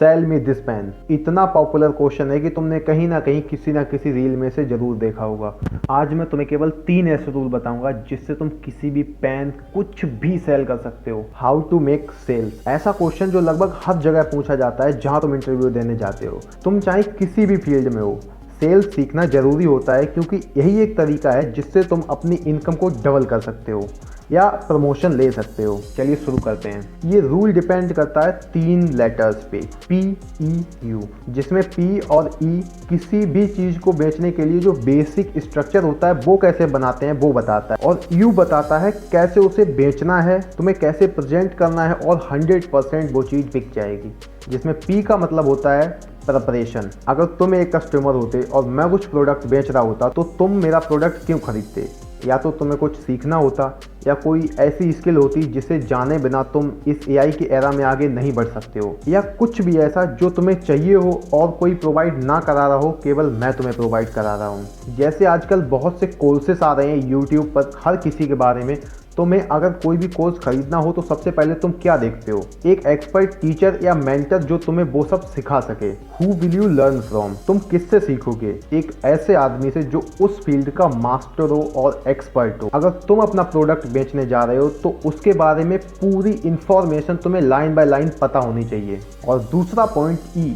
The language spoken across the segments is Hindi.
सेल मी दिस पेन इतना पॉपुलर क्वेश्चन है कि तुमने कहीं ना कहीं किसी ना किसी रील में से जरूर देखा होगा। आज मैं तुम्हें केवल 3 ऐसे रूल बताऊंगा जिससे तुम किसी भी पेन कुछ भी सेल कर सकते हो। हाउ टू मेक सेल्स, ऐसा क्वेश्चन जो लगभग हर जगह पूछा जाता है जहां तुम इंटरव्यू देने जाते हो। तुम चाहे किसी भी फील्ड में हो, सेल्स सीखना जरूरी होता है क्योंकि यही एक तरीका है जिससे तुम अपनी इनकम को डबल कर सकते हो या प्रमोशन ले सकते हो। चलिए शुरू करते हैं। ये रूल डिपेंड करता है 3 लेटर्स पे, PEU, जिसमें P और E किसी भी चीज़ को बेचने के लिए जो बेसिक स्ट्रक्चर होता है वो कैसे बनाते हैं वो बताता है, और U बताता है कैसे उसे बेचना है, तुम्हें कैसे प्रेजेंट करना है और 100% वो चीज़ बिक जाएगी। जिसमें P का मतलब होता है प्रिपरेशन। अगर तुम एक कस्टमर होते और मैं कुछ प्रोडक्ट बेच रहा होता तो तुम मेरा प्रोडक्ट क्यों खरीदते? या तो तुम्हें कुछ सीखना होता या कोई ऐसी स्किल होती जिसे जाने बिना तुम इस AI की एरा में आगे नहीं बढ़ सकते हो, या कुछ भी ऐसा जो तुम्हें चाहिए हो और कोई प्रोवाइड ना करा रहा हो, केवल मैं तुम्हें प्रोवाइड करा रहा हूँ। जैसे आजकल बहुत से कोर्सेस आ रहे हैं यूट्यूब पर हर किसी के बारे में। तुम्हें अगर कोई भी कोर्स खरीदना हो तो सबसे पहले तुम क्या देखते हो? एक एक्सपर्ट टीचर या मेंटर जो तुम्हें वो सब सिखा सके। Who will you learn from, तुम किससे सीखोगे? एक ऐसे आदमी से जो उस फील्ड का मास्टर हो और एक्सपर्ट हो। अगर तुम अपना प्रोडक्ट बेचने जा रहे हो तो उसके बारे में पूरी इंफॉर्मेशन तुम्हें लाइन बाय लाइन पता होनी चाहिए। और दूसरा पॉइंट E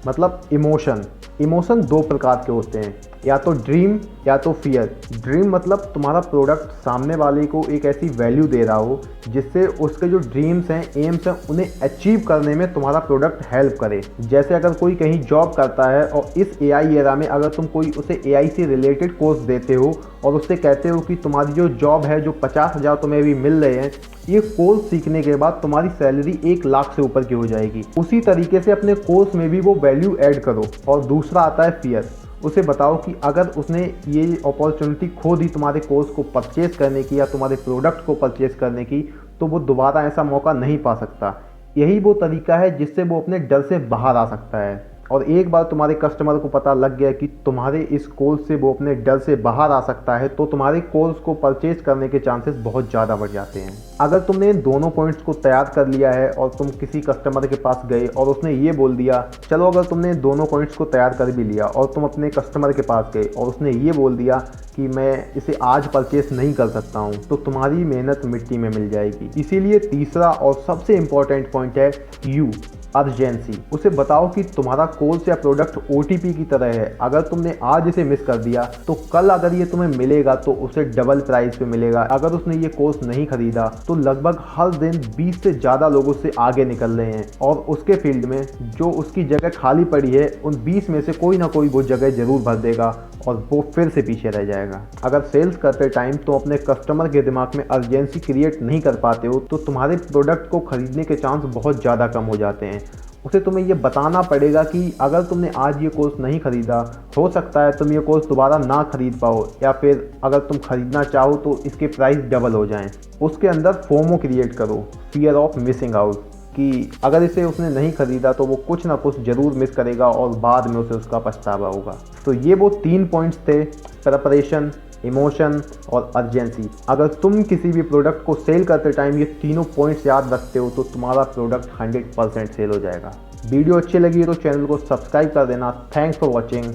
मतलब इमोशन। इमोशन 2 प्रकार के होते हैं, या तो ड्रीम या तो फियर। ड्रीम मतलब तुम्हारा प्रोडक्ट सामने वाले को एक ऐसी वैल्यू दे रहा हो जिससे उसके जो ड्रीम्स हैं, एम्स हैं, उन्हें अचीव करने में तुम्हारा प्रोडक्ट हेल्प करे। जैसे अगर कोई कहीं जॉब करता है और इस AI एरा में अगर तुम कोई उसे AI से रिलेटेड कोर्स देते हो और उससे कहते हो कि तुम्हारी जो जॉब है, जो 50,000 तुम्हें अभी मिल रहे हैं, ये कोर्स सीखने के बाद तुम्हारी सैलरी 1 लाख से ऊपर की हो जाएगी। उसी तरीके से अपने कोर्स में भी वो वैल्यू ऐड करो। और दूसरा आता है फियर। उसे बताओ कि अगर उसने ये अपॉर्चुनिटी खो दी तुम्हारे कोर्स को परचेज करने की या तुम्हारे प्रोडक्ट को परचेज करने की, तो वो दोबारा ऐसा मौका नहीं पा सकता। यही वो तरीका है जिससे वो अपने डर से बाहर आ सकता है। और एक बार तुम्हारे कस्टमर को पता लग गया कि तुम्हारे इस कोर्स से वो अपने डर से बाहर आ सकता है, तो तुम्हारे कोर्स को परचेज करने के चांसेस बहुत ज़्यादा बढ़ जाते हैं। अगर तुमने इन दोनों पॉइंट्स को तैयार कर लिया है और तुम किसी कस्टमर के पास गए और उसने ये बोल दिया, चलो अगर तुमने दोनों पॉइंट्स को तैयार कर भी लिया और तुम अपने कस्टमर के पास गए और उसने ये बोल दिया कि मैं इसे आज परचेस नहीं कर सकता हूँ, तो तुम्हारी मेहनत मिट्टी में मिल जाएगी। इसीलिए तीसरा और सबसे इम्पोर्टेंट पॉइंट है U, अर्जेंसी। उसे बताओ कि तुम्हारा कोर्स या प्रोडक्ट OTP की तरह है। अगर तुमने आज इसे मिस कर दिया तो कल अगर ये तुम्हें मिलेगा तो उसे डबल प्राइस पे मिलेगा। अगर उसने ये कोर्स नहीं खरीदा तो लगभग हर दिन 20 से ज़्यादा लोग उससे आगे निकल रहे हैं और उसके फील्ड में जो उसकी जगह खाली पड़ी है, उन 20 में से कोई ना कोई वो जगह जरूर भर देगा और वो फिर से पीछे रह जाएगा। अगर सेल्स करते टाइम तो अपने कस्टमर के दिमाग में अर्जेंसी क्रिएट नहीं कर पाते हो तो तुम्हारे प्रोडक्ट को खरीदने के चांस बहुत ज़्यादा कम हो जाते हैं। उसे तुम्हें ये बताना पड़ेगा कि अगर तुमने आज ये कोर्स नहीं खरीदा, हो सकता है तुम ये कोर्स दोबारा ना खरीद पाओ, या फिर अगर तुम खरीदना चाहो तो इसके प्राइस डबल हो जाएं। उसके अंदर फोमो क्रिएट करो, फियर ऑफ मिसिंग आउट, कि अगर इसे उसने नहीं खरीदा तो वो कुछ ना कुछ ज़रूर मिस करेगा और बाद में उसे उसका पछतावा होगा। तो ये वो 3 पॉइंट्स थे, प्रिपरेशन, इमोशन और अर्जेंसी। अगर तुम किसी भी प्रोडक्ट को सेल करते टाइम ये तीनों पॉइंट्स याद रखते हो तो तुम्हारा प्रोडक्ट 100% सेल हो जाएगा। वीडियो अच्छी लगी तो चैनल को सब्सक्राइब कर देना। Thanks for watching,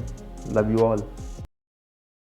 love you all.